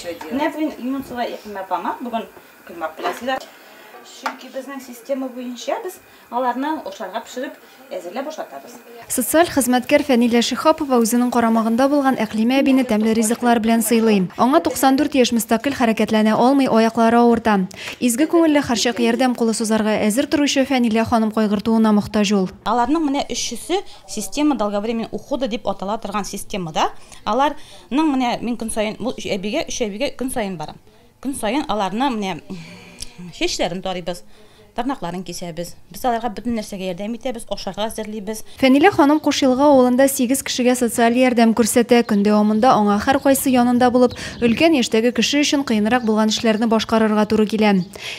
Менә юнусова якынма бама, бүген кыймак беләсезләр. Чөнки безнең система буенча без аларны ошарга пешереп әзерләп ошатабыз. Социаль хезмәткәр Фәнилә Шихапова үзенең карамагында булган Әклимә әбине тәмле ризыклар белән сыйлый. Аңа 94 яшь мөстәкыйль хәрәкәтләнә алмый, аяклары авырта. Изге күңелле һәрчак ярдәм кулы сузарга әзер торучы Фәнилә ханым кайгыртуына мохтаҗ ул. Аларның менә өчесе система долговременного ухода дип атала торган системада. Аларның менә мин көн саен бу өч әбигә көн саен барам. Көн саен аларны менә чәчләрен тарыйбыз, тырнакларын кисәбез. Без аларга бөтен нәрсәгә ярдәм итәбез, ашарга әзерлибез. Фәнилә ханым Кушилга авылында 8 кешегә социаль ярдәм күрсәтә. Көн дәвамында аңа һәр кайсы янында булып, өлкән яшьтәге кеше өчен кыенрак булган эшләрне башкарырга туры килә.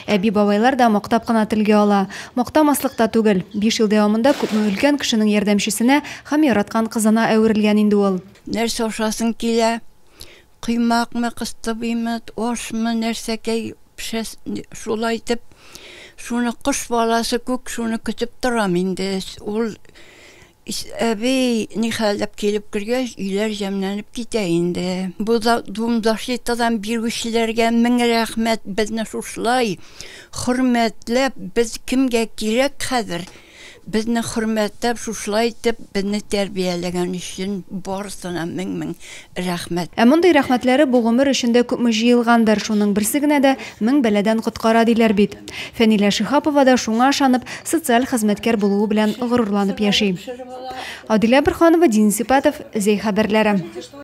Әби бабайлар да мактап кына телгә ала. Мактамаслык та түгел. 5 ел дәвамында күпме өлкән кешенең ярдәмчесенә һәм яраткан кызына әверелгән инде ул. Нәрсә ашасын килә? Кыймакмы, кыстыбыймы, ашмы, нәрсәкәй шулай итеп, шуны кыш баласы күк, шуны көтеп торам инде. Ул әби нихәлдәп килеп кергәч, өйләр җәмләнеп китә инде. Бу да думдашлыктан бирүчеләргә мең рәхмәт, безне шулай хөрмәтләп, без кемгә кирәк хәзер? Безне хөрмәтләп, шулай итеп, безне тәрбияләгән өчен барысына мең рәхмәт. Ә мондый рәхмәтләре бу гомер эчендә күпме җыелгандыр, шуның берсе генә дә 1000 бәладән коткара диләр бит. Фәнилә Шихапова да шуңа ышанып, социаль хезмәткәр булуы белән горурланып яши. Адилә Бирханова, Дин Сипатов, Зей хәбәрләре.